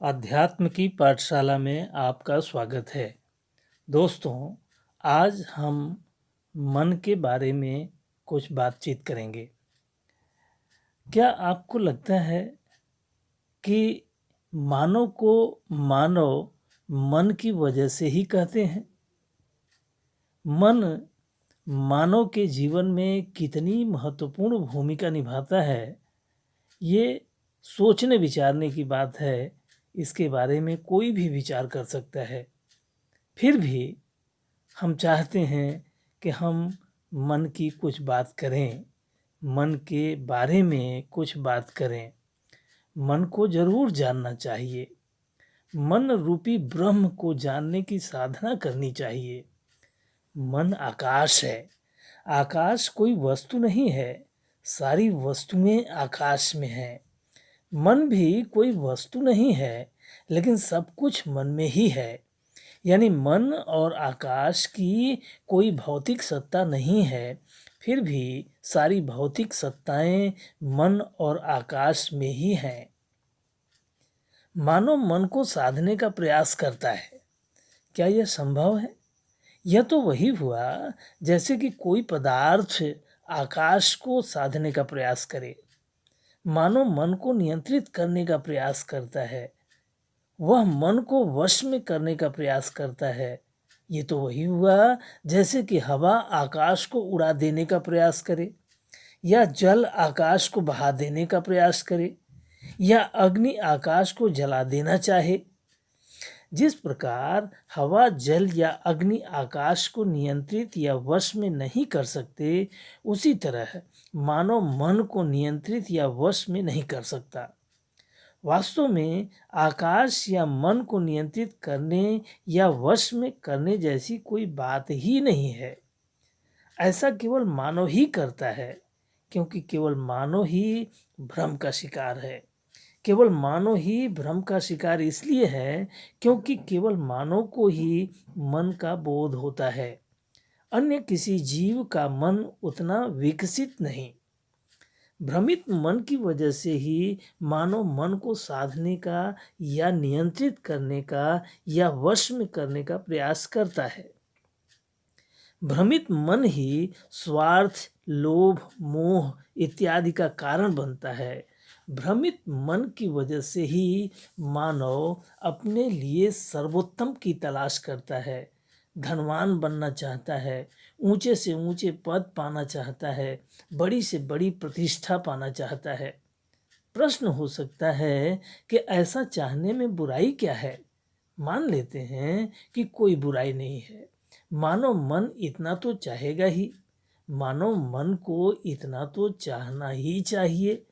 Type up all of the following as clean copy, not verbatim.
अध्यात्म की पाठशाला में आपका स्वागत है। दोस्तों, आज हम मन के बारे में कुछ बातचीत करेंगे। क्या आपको लगता है कि मानव को मानव मन की वजह से ही कहते हैं? मन मानव के जीवन में कितनी महत्वपूर्ण भूमिका निभाता है, ये सोचने विचारने की बात है। इसके बारे में कोई भी विचार कर सकता है। फिर भी हम चाहते हैं कि हम मन की कुछ बात करें, मन के बारे में कुछ बात करें। मन को जरूर जानना चाहिए। मन रूपी ब्रह्म को जानने की साधना करनी चाहिए। मन आकाश है। आकाश कोई वस्तु नहीं है, सारी वस्तुएं आकाश में हैं। मन भी कोई वस्तु नहीं है, लेकिन सब कुछ मन में ही है। यानी मन और आकाश की कोई भौतिक सत्ता नहीं है, फिर भी सारी भौतिक सत्ताएं मन और आकाश में ही हैं। मानव मन को साधने का प्रयास करता है। क्या यह संभव है? यह तो वही हुआ जैसे कि कोई पदार्थ आकाश को साधने का प्रयास करे। मानव मन को नियंत्रित करने का प्रयास करता है। वह मन को वश में करने का प्रयास करता है। ये तो वही हुआ जैसे कि हवा आकाश को उड़ा देने का प्रयास करे, या जल आकाश को बहा देने का प्रयास करे, या अग्नि आकाश को जला देना चाहे। जिस प्रकार हवा, जल या अग्नि आकाश को नियंत्रित या वश में नहीं कर सकते, उसी तरह मानव मन को नियंत्रित या वश में नहीं कर सकता। वास्तव में आकाश या मन को नियंत्रित करने या वश में करने जैसी कोई बात ही नहीं है। ऐसा केवल मानव ही करता है, क्योंकि केवल मानव ही भ्रम का शिकार है। केवल मानव ही भ्रम का शिकार इसलिए है क्योंकि केवल मानव को ही मन का बोध होता है। अन्य किसी जीव का मन उतना विकसित नहीं। भ्रमित मन की वजह से ही मानव मन को साधने का या नियंत्रित करने का या वश में करने का प्रयास करता है। भ्रमित मन ही स्वार्थ, लोभ, मोह इत्यादि का कारण बनता है। भ्रमित मन की वजह से ही मानव अपने लिए सर्वोत्तम की तलाश करता है, धनवान बनना चाहता है, ऊंचे से ऊंचे पद पाना चाहता है, बड़ी से बड़ी प्रतिष्ठा पाना चाहता है। प्रश्न हो सकता है कि ऐसा चाहने में बुराई क्या है? मान लेते हैं कि कोई बुराई नहीं है। मानव मन इतना तो चाहेगा ही। मानव मन को इतना तो चाहना ही चाहिए।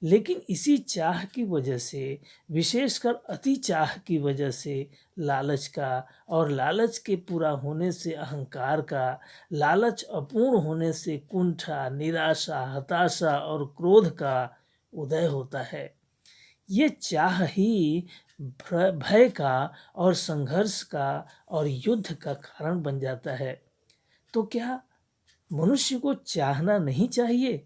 लेकिन इसी चाह की वजह से, विशेषकर अति चाह की वजह से, लालच का, और लालच के पूरा होने से अहंकार का, लालच अपूर्ण होने से कुंठा, निराशा, हताशा और क्रोध का उदय होता है। ये चाह ही भय का और संघर्ष का और युद्ध का कारण बन जाता है। तो क्या मनुष्य को चाहना नहीं चाहिए?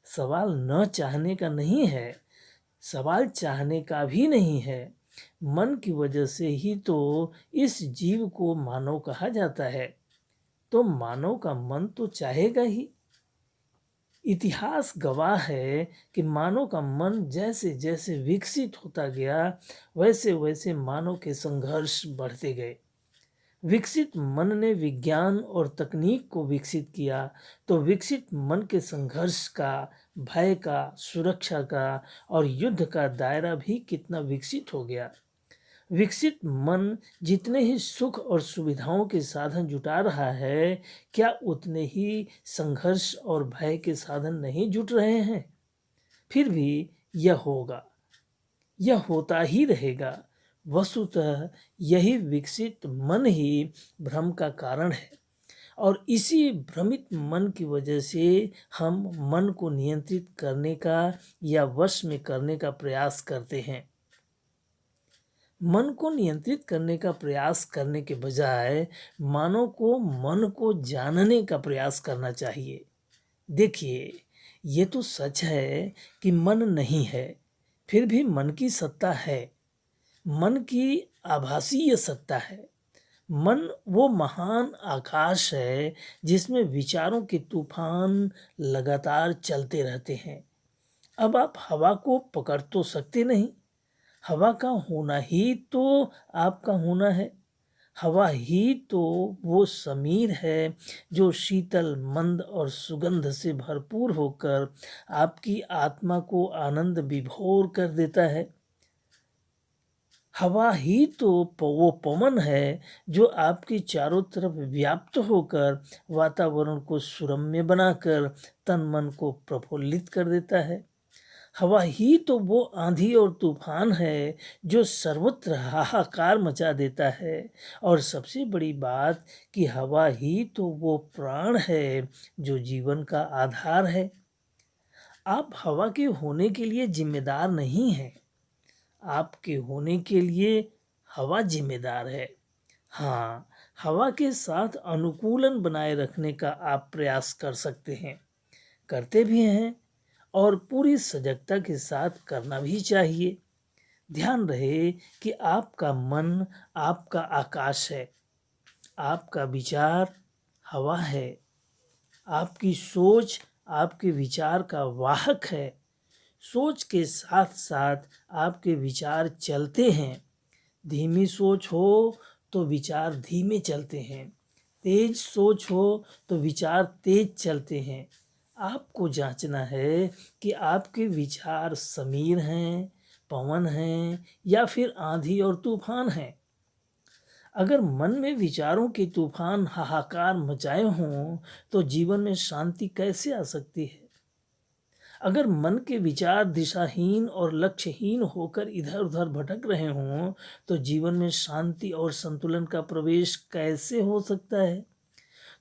सवाल न चाहने का नहीं है, सवाल चाहने का भी नहीं है। मन की वजह से ही तो इस जीव को मानव कहा जाता है। तो मानव का मन तो चाहेगा ही। इतिहास गवाह है कि मानव का मन जैसे जैसे विकसित होता गया, वैसे वैसे मानव के संघर्ष बढ़ते गए। विकसित मन ने विज्ञान और तकनीक को विकसित किया, तो विकसित मन के संघर्ष का, भय का, सुरक्षा का और युद्ध का दायरा भी कितना विकसित हो गया। विकसित मन जितने ही सुख और सुविधाओं के साधन जुटा रहा है, क्या उतने ही संघर्ष और भय के साधन नहीं जुट रहे हैं? फिर भी यह होगा, यह होता ही रहेगा। वस्तुतः यही विकसित मन ही भ्रम का कारण है, और इसी भ्रमित मन की वजह से हम मन को नियंत्रित करने का या वश में करने का प्रयास करते हैं। मन को नियंत्रित करने का प्रयास करने के बजाय मानव को मन को जानने का प्रयास करना चाहिए। देखिए, ये तो सच है कि मन नहीं है, फिर भी मन की सत्ता है। मन की आभासीय सत्ता है। मन वो महान आकाश है जिसमें विचारों के तूफान लगातार चलते रहते हैं। अब आप हवा को पकड़ तो सकते नहीं, हवा का होना ही तो आपका होना है। हवा ही तो वो समीर है जो शीतल, मंद और सुगंध से भरपूर होकर आपकी आत्मा को आनंद विभोर कर देता है। हवा ही तो वो पवन है जो आपके चारों तरफ व्याप्त होकर वातावरण को सुरम्य बनाकर तन मन को प्रफुल्लित कर देता है। हवा ही तो वो आंधी और तूफान है जो सर्वत्र हाहाकार मचा देता है। और सबसे बड़ी बात कि हवा ही तो वो प्राण है जो जीवन का आधार है। आप हवा के होने के लिए जिम्मेदार नहीं हैं, आपके होने के लिए हवा जिम्मेदार है। हाँ, हवा के साथ अनुकूलन बनाए रखने का आप प्रयास कर सकते हैं, करते भी हैं, और पूरी सजगता के साथ करना भी चाहिए। ध्यान रहे कि आपका मन आपका आकाश है, आपका विचार हवा है, आपकी सोच आपके विचार का वाहक है। सोच के साथ साथ आपके विचार चलते हैं। धीमी सोच हो तो विचार धीमे चलते हैं, तेज सोच हो तो विचार तेज चलते हैं। आपको जांचना है कि आपके विचार समीर हैं, पवन हैं या फिर आंधी और तूफान हैं। अगर मन में विचारों के तूफान हाहाकार मचाए हों तो जीवन में शांति कैसे आ सकती है। अगर मन के विचार दिशाहीन और लक्ष्यहीन होकर इधर उधर भटक रहे हों तो जीवन में शांति और संतुलन का प्रवेश कैसे हो सकता है।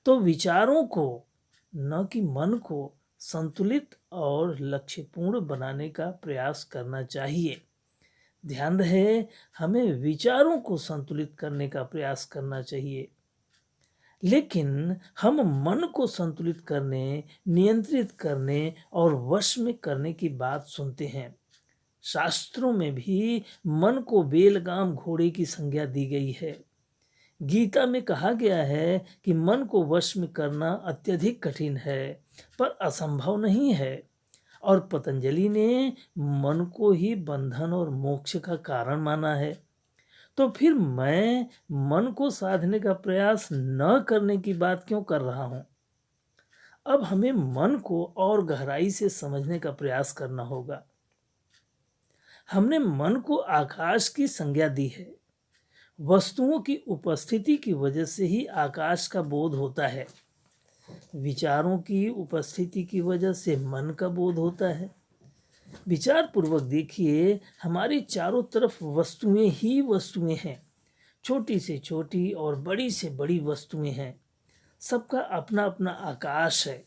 तो विचारों को, न कि मन को, संतुलित और लक्ष्यपूर्ण बनाने का प्रयास करना चाहिए। ध्यान रहे, हमें विचारों को संतुलित करने का प्रयास करना चाहिए, लेकिन हम मन को संतुलित करने, नियंत्रित करने और वश में करने की बात सुनते हैं। शास्त्रों में भी मन को बेलगाम घोड़े की संज्ञा दी गई है। गीता में कहा गया है कि मन को वश में करना अत्यधिक कठिन है पर असंभव नहीं है। और पतंजलि ने मन को ही बंधन और मोक्ष का कारण माना है। तो फिर मैं मन को साधने का प्रयास न करने की बात क्यों कर रहा हूं। अब हमें मन को और गहराई से समझने का प्रयास करना होगा। हमने मन को आकाश की संज्ञा दी है। वस्तुओं की उपस्थिति की वजह से ही आकाश का बोध होता है। विचारों की उपस्थिति की वजह से मन का बोध होता है। विचार पूर्वक देखिए, हमारे चारों तरफ वस्तुएं ही वस्तुएं हैं। छोटी से छोटी और बड़ी से बड़ी वस्तुएं हैं। सबका अपना अपना आकाश है।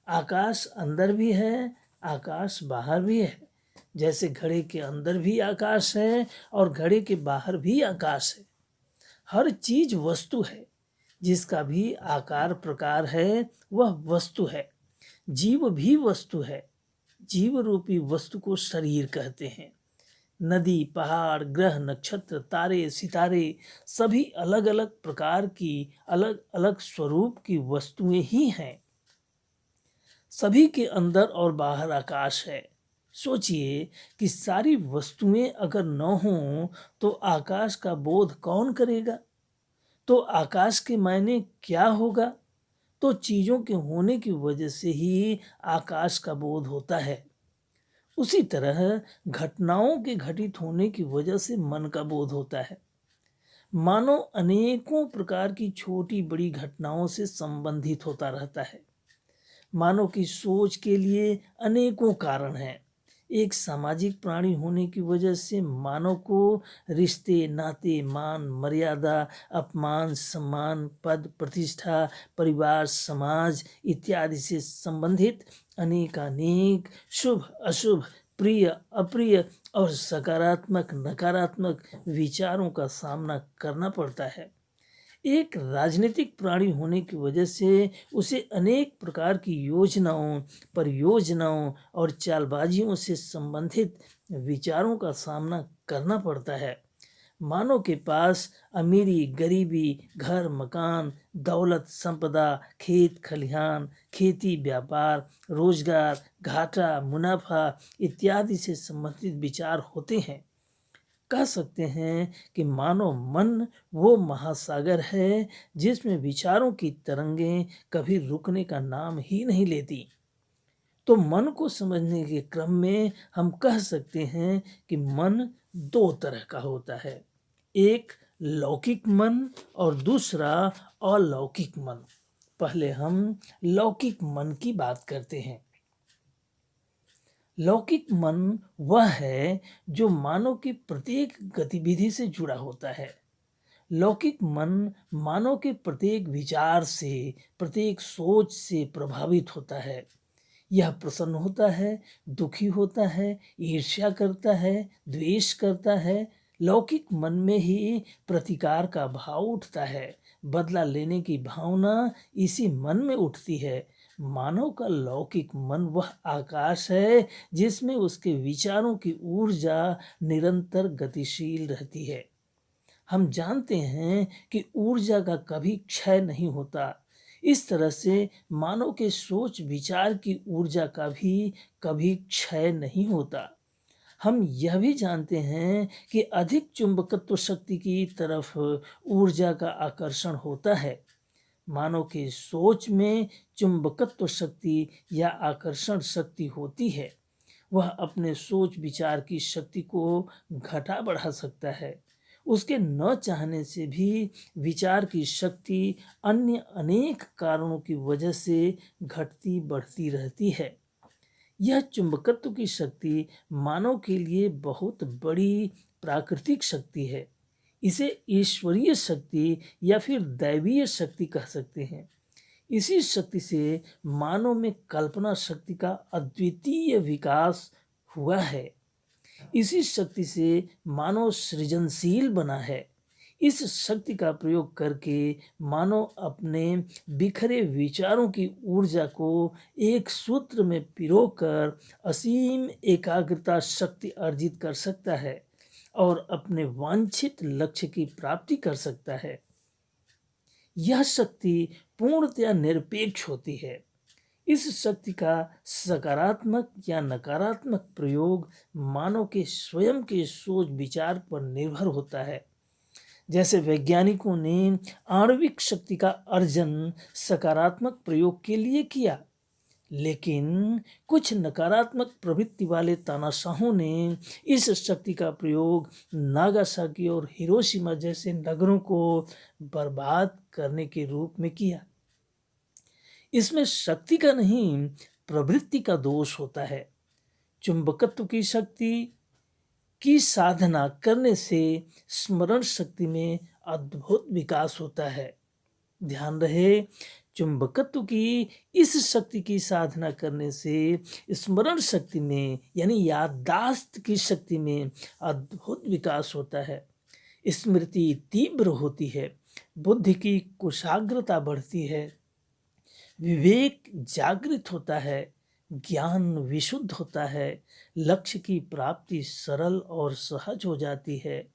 आकाश अंदर भी है, आकाश बाहर भी है। जैसे घड़े के अंदर भी आकाश है और घड़े के बाहर भी आकाश है। हर चीज वस्तु है, जिसका भी आकार प्रकार है वह वस्तु है। जीव भी वस्तु है। जीव रूपी वस्तु को शरीर कहते हैं। नदी, पहाड़, ग्रह, नक्षत्र, तारे, सितारे सभी अलग अलग प्रकार की, अलग अलग स्वरूप की वस्तुएं ही हैं। सभी के अंदर और बाहर आकाश है। सोचिए कि सारी वस्तुएं अगर न हों तो आकाश का बोध कौन करेगा। तो आकाश के मायने क्या होगा। तो चीजों के होने की वजह से ही आकाश का बोध होता है। उसी तरह घटनाओं के घटित होने की वजह से मन का बोध होता है। मानव अनेकों प्रकार की छोटी बड़ी घटनाओं से संबंधित होता रहता है। मानव की सोच के लिए अनेकों कारण हैं। एक सामाजिक प्राणी होने की वजह से मानव को रिश्ते, नाते, मान, मर्यादा, अपमान, सम्मान, पद, प्रतिष्ठा, परिवार, समाज इत्यादि से संबंधित अनेकानेक शुभ अशुभ, प्रिय अप्रिय और सकारात्मक नकारात्मक विचारों का सामना करना पड़ता है। एक राजनीतिक प्राणी होने की वजह से उसे अनेक प्रकार की योजनाओं, परियोजनाओं और चालबाजियों से संबंधित विचारों का सामना करना पड़ता है। मानव के पास अमीरी, गरीबी, घर, मकान, दौलत, संपदा, खेत खलिहान, खेती, व्यापार, रोजगार, घाटा, मुनाफा इत्यादि से संबंधित विचार होते हैं। कह सकते हैं कि मानव मन वो महासागर है जिसमें विचारों की तरंगें कभी रुकने का नाम ही नहीं लेती। तो मन को समझने के क्रम में हम कह सकते हैं कि मन दो तरह का होता है, एक लौकिक मन और दूसरा अलौकिक मन। पहले हम लौकिक मन की बात करते हैं। लौकिक मन वह है जो मानव की प्रत्येक गतिविधि से जुड़ा होता है। लौकिक मन मानव के प्रत्येक विचार से, प्रत्येक सोच से प्रभावित होता है। यह प्रसन्न होता है, दुखी होता है, ईर्ष्या करता है, द्वेष करता है। लौकिक मन में ही प्रतिकार का भाव उठता है, बदला लेने की भावना इसी मन में उठती है। मानव का लौकिक मन वह आकाश है जिसमें उसके विचारों की ऊर्जा निरंतर गतिशील रहती है। हम जानते हैं कि ऊर्जा का कभी क्षय नहीं होता। इस तरह से मानव के सोच विचार की ऊर्जा का भी कभी क्षय नहीं होता। हम यह भी जानते हैं कि अधिक चुंबकत्व शक्ति की तरफ ऊर्जा का आकर्षण होता है। मानव के सोच में चुंबकत्व शक्ति या आकर्षण शक्ति होती है। वह अपने सोच विचार की शक्ति को घटा बढ़ा सकता है। उसके न चाहने से भी विचार की शक्ति अन्य अनेक कारणों की वजह से घटती बढ़ती रहती है। यह चुंबकत्व की शक्ति मानव के लिए बहुत बड़ी प्राकृतिक शक्ति है। इसे ईश्वरीय शक्ति या फिर दैवीय शक्ति कह सकते हैं। इसी शक्ति से मानव में कल्पना शक्ति का अद्वितीय विकास हुआ है। इसी शक्ति से मानव सृजनशील बना है। इस शक्ति का प्रयोग करके मानव अपने बिखरे विचारों की ऊर्जा को एक सूत्र में पिरोकर असीम एकाग्रता शक्ति अर्जित कर सकता है और अपने वांछित लक्ष्य की प्राप्ति कर सकता है। यह शक्ति पूर्णतया निरपेक्ष होती है। इस शक्ति का सकारात्मक या नकारात्मक प्रयोग मानव के स्वयं के सोच विचार पर निर्भर होता है। जैसे वैज्ञानिकों ने आणविक शक्ति का अर्जन सकारात्मक प्रयोग के लिए किया, लेकिन कुछ नकारात्मक प्रवृत्ति वाले तानाशाहों ने इस शक्ति का प्रयोग नागासाकी और हिरोशिमा जैसे नगरों को बर्बाद करने के रूप में किया। इसमें शक्ति का नहीं, प्रवृत्ति का दोष होता है। चुंबकत्व की शक्ति की साधना करने से स्मरण शक्ति में अद्भुत विकास होता है। ध्यान रहे, चुंबकत्व की इस शक्ति की साधना करने से स्मरण शक्ति में यानी याददाश्त की शक्ति में अद्भुत विकास होता है। स्मृति तीव्र होती है, बुद्धि की कुशाग्रता बढ़ती है, विवेक जागृत होता है, ज्ञान विशुद्ध होता है, लक्ष्य की प्राप्ति सरल और सहज हो जाती है।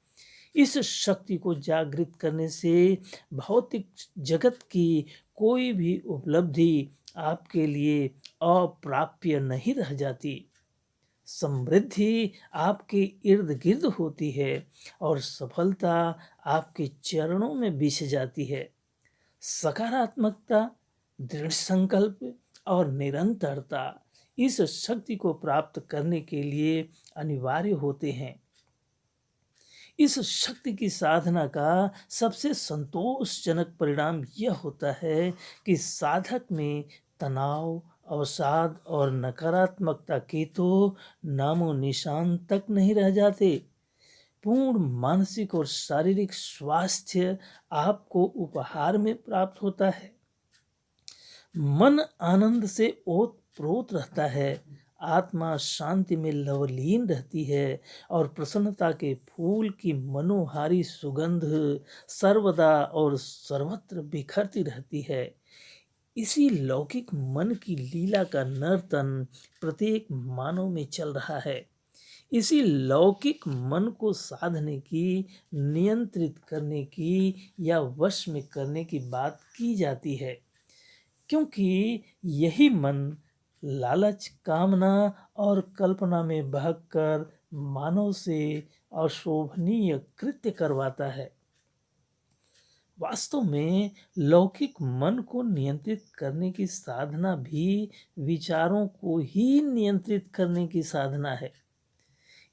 इस शक्ति को जागृत करने से भौतिक जगत की कोई भी उपलब्धि आपके लिए अप्राप्य नहीं रह जाती। समृद्धि आपके इर्द गिर्द होती है और सफलता आपके चरणों में बिछ जाती है। सकारात्मकता, दृढ़ संकल्प और निरंतरता इस शक्ति को प्राप्त करने के लिए अनिवार्य होते हैं। इस शक्ति की साधना का सबसे संतोषजनक परिणाम यह होता है कि साधक में तनाव, अवसाद और नकारात्मकता के तो नामो निशान तक नहीं रह जाते। पूर्ण मानसिक और शारीरिक स्वास्थ्य आपको उपहार में प्राप्त होता है। मन आनंद से ओतप्रोत रहता है, आत्मा शांति में लवलीन रहती है और प्रसन्नता के फूल की मनोहारी सुगंध सर्वदा और सर्वत्र बिखरती रहती है। इसी लौकिक मन की लीला का नर्तन प्रत्येक मानव में चल रहा है। इसी लौकिक मन को साधने की, नियंत्रित करने की या वश में करने की बात की जाती है, क्योंकि यही मन लालच, कामना और कल्पना में बहकर मानव से अशोभनीय कृत्य करवाता है। वास्तव में लौकिक मन को नियंत्रित करने की साधना भी विचारों को ही नियंत्रित करने की साधना है।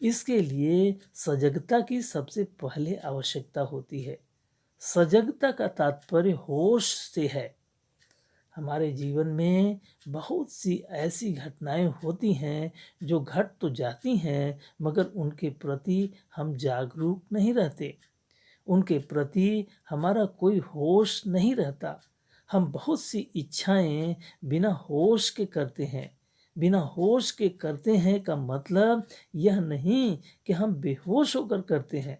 इसके लिए सजगता की सबसे पहले आवश्यकता होती है। सजगता का तात्पर्य होश से है। हमारे जीवन में बहुत सी ऐसी घटनाएं होती हैं जो घट तो जाती हैं, मगर उनके प्रति हम जागरूक नहीं रहते, उनके प्रति हमारा कोई होश नहीं रहता। हम बहुत सी इच्छाएं बिना होश के करते हैं। बिना होश के करते हैं का मतलब यह नहीं कि हम बेहोश होकर करते हैं।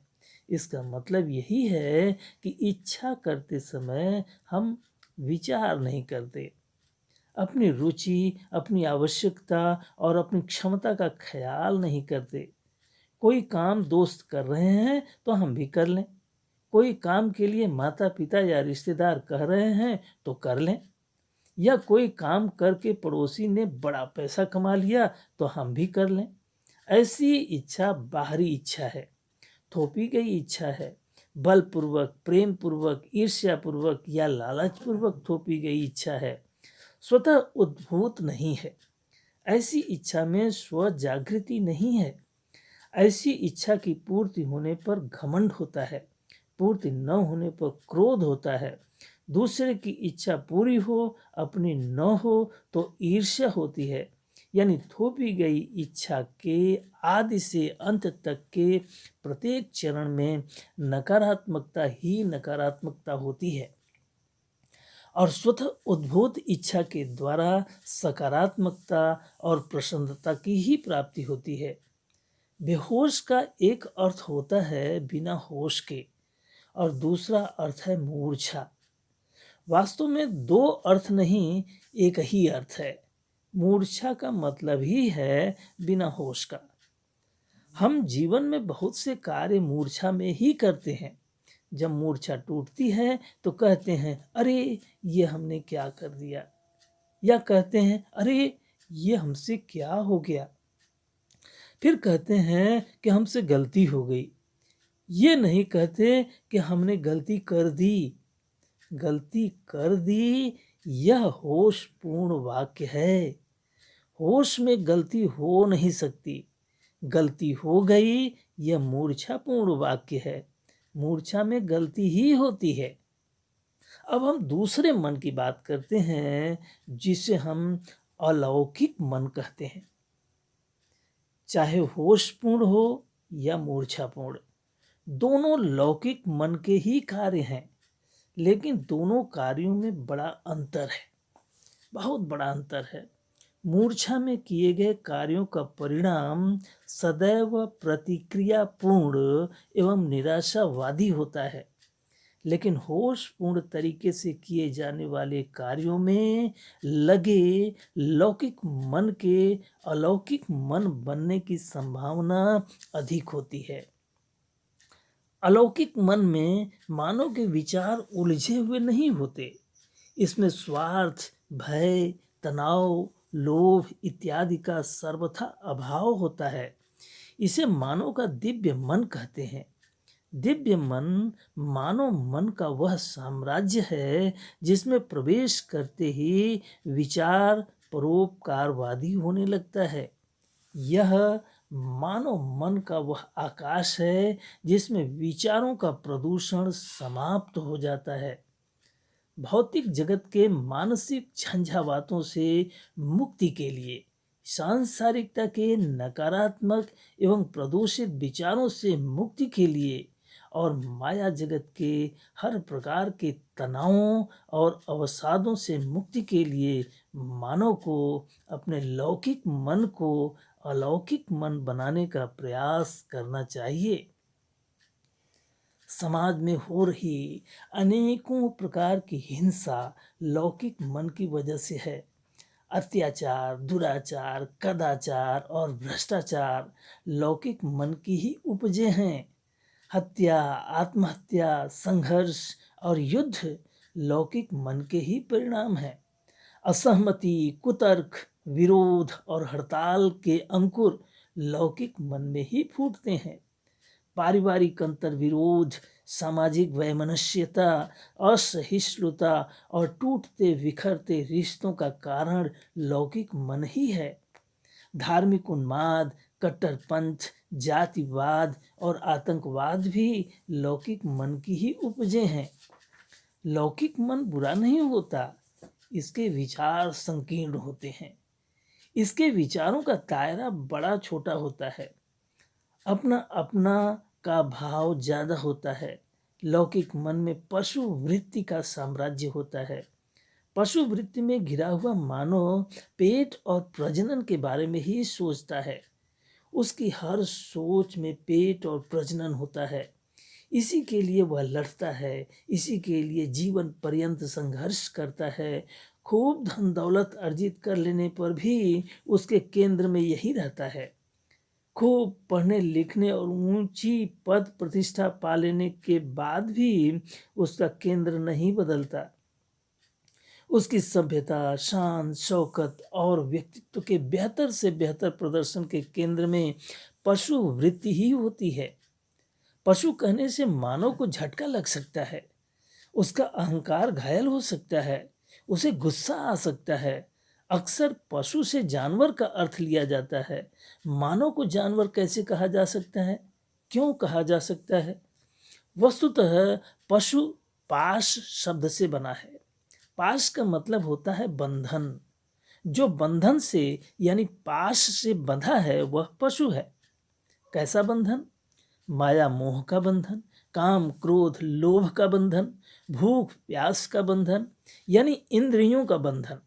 इसका मतलब यही है कि इच्छा करते समय हम विचार नहीं करते, अपनी रुचि, अपनी आवश्यकता और अपनी क्षमता का ख्याल नहीं करते। कोई काम दोस्त कर रहे हैं तो हम भी कर लें, कोई काम के लिए माता पिता या रिश्तेदार कह रहे हैं तो कर लें, या कोई काम करके पड़ोसी ने बड़ा पैसा कमा लिया तो हम भी कर लें। ऐसी इच्छा बाहरी इच्छा है, थोपी गई इच्छा है, बलपूर्वक, प्रेम पूर्वक, ईर्ष्या पूर्वक या लालच पूर्वक थोपी गई इच्छा है, स्वतः उद्भूत नहीं है। ऐसी इच्छा में स्व जागृति नहीं है। ऐसी इच्छा की पूर्ति होने पर घमंड होता है, पूर्ति न होने पर क्रोध होता है। दूसरे की इच्छा पूरी हो, अपनी न हो तो ईर्ष्या होती है। यानी थोपी गई इच्छा के आदि से अंत तक के प्रत्येक चरण में नकारात्मकता ही नकारात्मकता होती है, और स्वतः उद्भूत इच्छा के द्वारा सकारात्मकता और प्रसन्नता की ही प्राप्ति होती है। बेहोश का एक अर्थ होता है बिना होश के, और दूसरा अर्थ है मूर्छा। वास्तव में दो अर्थ नहीं, एक ही अर्थ है। मूर्छा का मतलब ही है बिना होश का। हम जीवन में बहुत से कार्य मूर्छा में ही करते हैं। जब मूर्छा टूटती है तो कहते हैं, अरे ये हमने क्या कर दिया, या कहते हैं, अरे ये हमसे क्या हो गया। फिर कहते हैं कि हमसे गलती हो गई। ये नहीं कहते कि हमने गलती कर दी। गलती कर दी यह होश पूर्ण वाक्य है। होश में गलती हो नहीं सकती। गलती हो गई यह मूर्छापूर्ण वाक्य है। मूर्छा में गलती ही होती है। अब हम दूसरे मन की बात करते हैं, जिसे हम अलौकिक मन कहते हैं। चाहे होशपूर्ण हो या मूर्छापूर्ण, दोनों लौकिक मन के ही कार्य हैं, लेकिन दोनों कार्यों में बड़ा अंतर है, बहुत बड़ा अंतर है। मूर्छा में किए गए कार्यों का परिणाम सदैव प्रतिक्रियापूर्ण एवं निराशावादी होता है, लेकिन होशपूर्ण तरीके से किए जाने वाले कार्यों में लगे लौकिक मन के अलौकिक मन बनने की संभावना अधिक होती है। अलौकिक मन में मानव के विचार उलझे हुए नहीं होते। इसमें स्वार्थ, भय, तनाव, लोभ इत्यादि का सर्वथा अभाव होता है। इसे मानव का दिव्य मन कहते हैं। दिव्य मन मानव मन का वह साम्राज्य है जिसमें प्रवेश करते ही विचार परोपकारवादी होने लगता है। यह मानव मन का वह आकाश है जिसमें विचारों का प्रदूषण समाप्त हो जाता है। भौतिक जगत के मानसिक झंझावातों से मुक्ति के लिए, सांसारिकता के नकारात्मक एवं प्रदूषित विचारों से मुक्ति के लिए और माया जगत के हर प्रकार के तनावों और अवसादों से मुक्ति के लिए मानव को अपने लौकिक मन को अलौकिक मन बनाने का प्रयास करना चाहिए। समाज में हो रही अनेकों प्रकार की हिंसा लौकिक मन की वजह से है। अत्याचार, दुराचार, कदाचार और भ्रष्टाचार लौकिक मन की ही उपजे हैं। हत्या, आत्महत्या, संघर्ष और युद्ध लौकिक मन के ही परिणाम हैं। असहमति, कुतर्क, विरोध और हड़ताल के अंकुर लौकिक मन में ही फूटते हैं। पारिवारिक अंतर विरोध, सामाजिक वैमनस्यता, असहिष्णुता और टूटते बिखरते रिश्तों का कारण लौकिक मन ही है। धार्मिक उन्माद, कट्टरपंथ, जातिवाद और आतंकवाद भी लौकिक मन की ही उपजे हैं। लौकिक मन बुरा नहीं होता, इसके विचार संकीर्ण होते हैं। इसके विचारों का दायरा बड़ा छोटा होता है। अपना अपना का भाव ज्यादा होता है। लौकिक मन में पशु वृत्ति का साम्राज्य होता है। पशु वृत्ति में घिरा हुआ मानव पेट और प्रजनन के बारे में ही सोचता है। उसकी हर सोच में पेट और प्रजनन होता है। इसी के लिए वह लड़ता है, इसी के लिए जीवन पर्यंत संघर्ष करता है। खूब धन दौलत अर्जित कर लेने पर भी उसके केंद्र में यही रहता है। खूब पढ़ने लिखने और ऊंची पद प्रतिष्ठा पा लेने के बाद भी उसका केंद्र नहीं बदलता। उसकी सभ्यता, शान, शौकत और व्यक्तित्व के बेहतर से बेहतर प्रदर्शन के केंद्र में पशु वृत्ति ही होती है। पशु कहने से मानव को झटका लग सकता है, उसका अहंकार घायल हो सकता है, उसे गुस्सा आ सकता है। अक्सर पशु से जानवर का अर्थ लिया जाता है। मानव को जानवर कैसे कहा जा सकता है? क्यों कहा जा सकता है? वस्तुतः पशु पाश शब्द से बना है। पाश का मतलब होता है बंधन। जो बंधन से यानी पाश से बंधा है वह पशु है। कैसा बंधन? माया मोह का बंधन, काम क्रोध लोभ का बंधन, भूख प्यास का बंधन, यानी इंद्रियों का बंधन।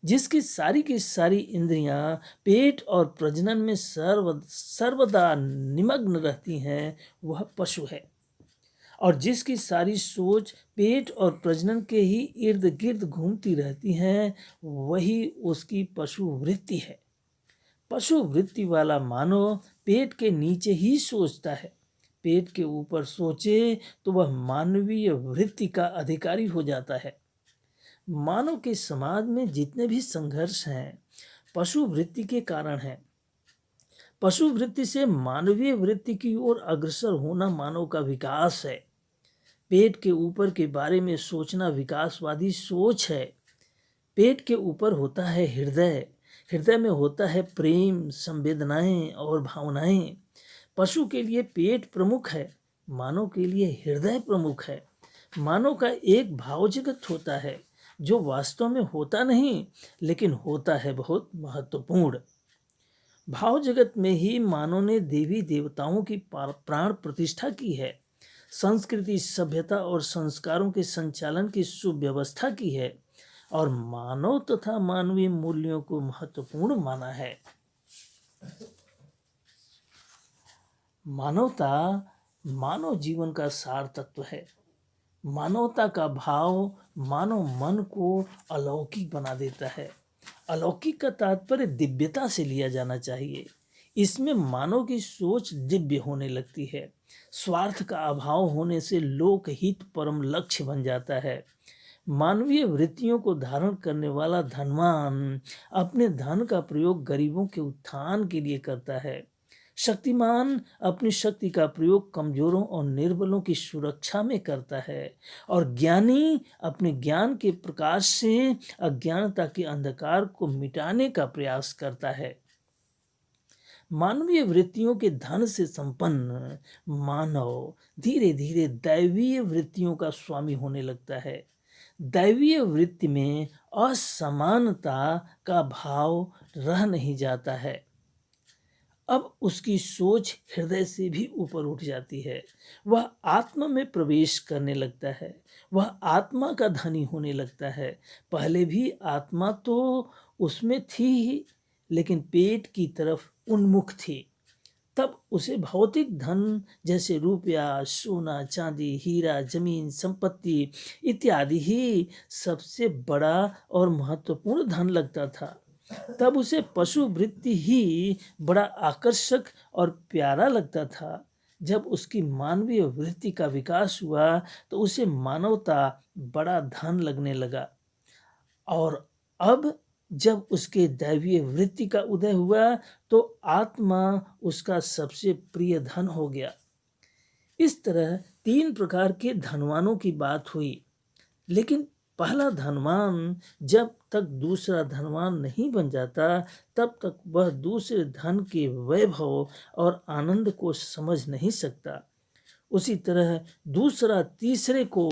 जिसकी सारी की सारी इंद्रियां पेट और प्रजनन में सर्वदा निमग्न रहती हैं वह पशु है। और जिसकी सारी सोच पेट और प्रजनन के ही इर्द गिर्द घूमती रहती हैं वही उसकी पशु वृत्ति है। पशु वृत्ति वाला मानव पेट के नीचे ही सोचता है। पेट के ऊपर सोचे तो वह मानवीय वृत्ति का अधिकारी हो जाता है। मानव के समाज में जितने भी संघर्ष हैं पशु वृत्ति के कारण हैं। पशु वृत्ति से मानवीय वृत्ति की ओर अग्रसर होना मानव का विकास है। पेट के ऊपर के बारे में सोचना विकासवादी सोच है। पेट के ऊपर होता है हृदय, हृदय में होता है प्रेम, संवेदनाएं और भावनाएं। पशु के लिए पेट प्रमुख है, मानव के लिए हृदय प्रमुख है। मानव का एक भाव जगत होता है जो वास्तव में होता नहीं लेकिन होता है बहुत महत्वपूर्ण। भाव जगत में ही मानव ने देवी देवताओं की प्राण प्रतिष्ठा की है। संस्कृति, सभ्यता और संस्कारों के संचालन की सुव्यवस्था की है और मानव तथा मानवीय मूल्यों को महत्वपूर्ण माना है। मानवता मानव जीवन का सार तत्व है। मानवता का भाव मानव मन को अलौकिक बना देता है। अलौकिक का तात्पर्य दिव्यता से लिया जाना चाहिए। इसमें मानव की सोच दिव्य होने लगती है। स्वार्थ का अभाव होने से लोकहित परम लक्ष्य बन जाता है। मानवीय वृत्तियों को धारण करने वाला धनवान अपने धन का प्रयोग गरीबों के उत्थान के लिए करता है। शक्तिमान अपनी शक्ति का प्रयोग कमजोरों और निर्बलों की सुरक्षा में करता है और ज्ञानी अपने ज्ञान के प्रकाश से अज्ञानता के अंधकार को मिटाने का प्रयास करता है। मानवीय वृत्तियों के धन से संपन्न मानव धीरे धीरे दैवीय वृत्तियों का स्वामी होने लगता है। दैवीय वृत्ति में असमानता का भाव रह नहीं जाता है। अब उसकी सोच हृदय से भी ऊपर उठ जाती है। वह आत्मा में प्रवेश करने लगता है। वह आत्मा का धनी होने लगता है। पहले भी आत्मा तो उसमें थी ही, लेकिन पेट की तरफ उन्मुख थी। तब उसे भौतिक धन जैसे रुपया, सोना, चांदी, हीरा, जमीन, संपत्ति इत्यादि ही सबसे बड़ा और महत्वपूर्ण धन लगता था। तब उसे पशु वृत्ति ही बड़ा आकर्षक और प्यारा लगता था। जब उसकी मानवीय वृत्ति का विकास हुआ तो उसे मानवता बड़ा धन लगने लगा। और अब जब उसके दैवीय वृत्ति का उदय हुआ तो आत्मा उसका सबसे प्रिय धन हो गया। इस तरह 3 प्रकार के धनवानों की बात हुई, लेकिन पहला धनवान जब तक दूसरा धनवान नहीं बन जाता तब तक वह दूसरे धन के वैभव और आनंद को समझ नहीं सकता। उसी तरह दूसरा तीसरे को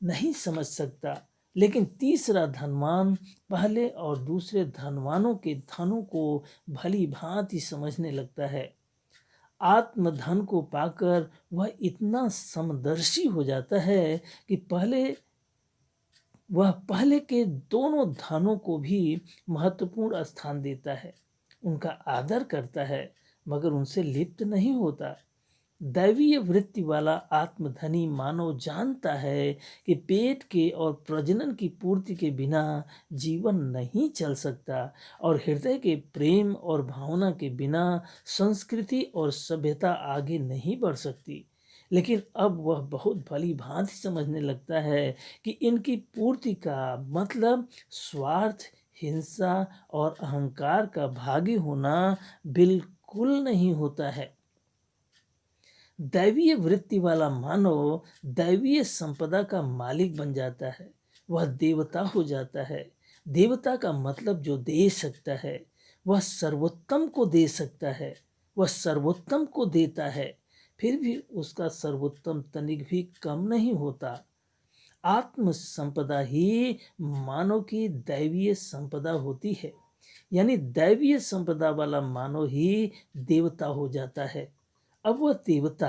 नहीं समझ सकता, लेकिन तीसरा धनवान पहले और दूसरे धनवानों के धनों को भली भांति समझने लगता है। आत्मधन को पाकर वह इतना समदर्शी हो जाता है कि वह पहले के दोनों धनों को भी महत्वपूर्ण स्थान देता है, उनका आदर करता है, मगर उनसे लिप्त नहीं होता। दैवीय वृत्ति वाला आत्मधनी मानव जानता है कि पेट के और प्रजनन की पूर्ति के बिना जीवन नहीं चल सकता और हृदय के प्रेम और भावना के बिना संस्कृति और सभ्यता आगे नहीं बढ़ सकती। लेकिन अब वह बहुत भली भांति समझने लगता है कि इनकी पूर्ति का मतलब स्वार्थ, हिंसा और अहंकार का भागी होना बिल्कुल नहीं होता है। दैवीय वृत्ति वाला मानव दैवीय संपदा का मालिक बन जाता है, वह देवता हो जाता है। देवता का मतलब जो दे सकता है, वह सर्वोत्तम को दे सकता है, वह सर्वोत्तम को देता है, फिर भी उसका सर्वोत्तम तनिक भी कम नहीं होता। आत्म संपदा ही मानव की दैवीय संपदा होती है, यानी दैवीय संपदा वाला मानव ही देवता हो जाता है। अब वह देवता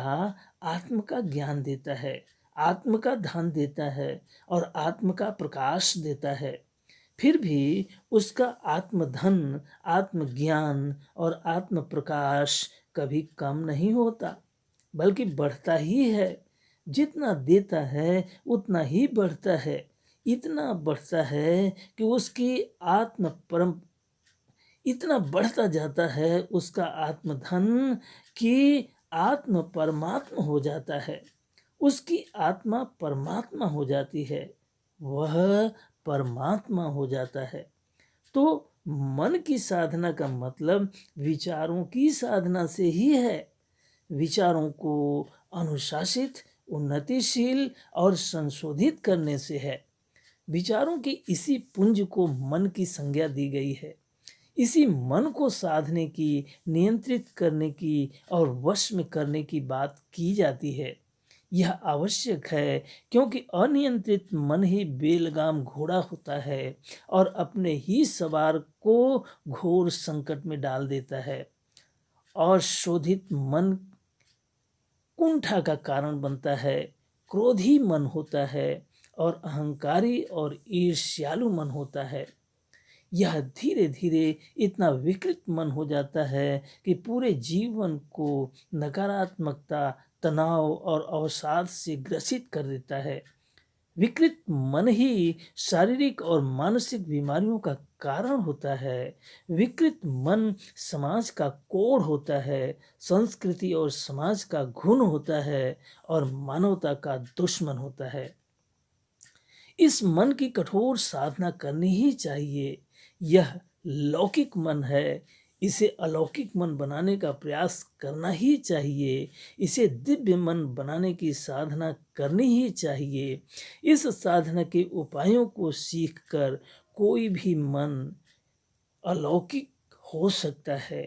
आत्म का ज्ञान देता है, आत्म का धन देता है और आत्म का प्रकाश देता है। फिर भी उसका आत्मधन, आत्मज्ञान और आत्म प्रकाश कभी कम नहीं होता, बल्कि बढ़ता ही है। जितना देता है उतना ही बढ़ता है, इतना बढ़ता है कि उसकी आत्म परम इतना बढ़ता जाता है उसका आत्मधन कि आत्म परमात्मा हो जाता है। उसकी आत्मा परमात्मा हो जाती है, वह परमात्मा हो जाता है। तो मन की साधना का मतलब विचारों की साधना से ही है। विचारों को अनुशासित, उन्नतिशील और संशोधित करने से है। विचारों की इसी पुंज को मन की संज्ञा दी गई है। इसी मन को साधने की, नियंत्रित करने की और वश में करने की बात की जाती है। यह आवश्यक है क्योंकि अनियंत्रित मन ही बेलगाम घोड़ा होता है और अपने ही सवार को घोर संकट में डाल देता है। और शोधित मन कुंठा का कारण बनता है, क्रोधी मन होता है और अहंकारी और ईर्ष्यालु मन होता है। यह धीरे धीरे इतना विकृत मन हो जाता है कि पूरे जीवन को नकारात्मकता, तनाव और अवसाद से ग्रसित कर देता है। विकृत मन ही शारीरिक और मानसिक बीमारियों का कारण होता है। विकृत मन समाज का कोढ़ होता है, संस्कृति और समाज का घुन होता है और मानवता का दुश्मन होता है। इस मन की कठोर साधना करनी ही चाहिए। यह लौकिक मन है, इसे अलौकिक मन बनाने का प्रयास करना ही चाहिए। इसे दिव्य मन बनाने की साधना करनी ही चाहिए। इस साधना के उपायों को सीखकर कोई भी मन अलौकिक हो सकता है।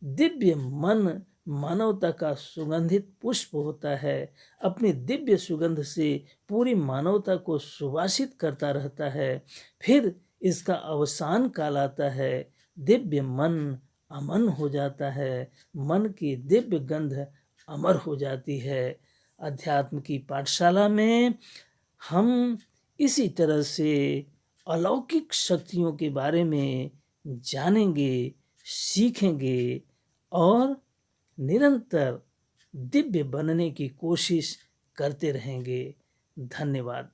दिव्य मन मानवता का सुगंधित पुष्प होता है, अपनी दिव्य सुगंध से पूरी मानवता को सुवासित करता रहता है। फिर इसका अवसान काल आता है, दिव्य मन अमन हो जाता है, मन की दिव्य गंध अमर हो जाती है। अध्यात्म की पाठशाला में हम इसी तरह से अलौकिक शक्तियों के बारे में जानेंगे, सीखेंगे और निरंतर दिव्य बनने की कोशिश करते रहेंगे। धन्यवाद।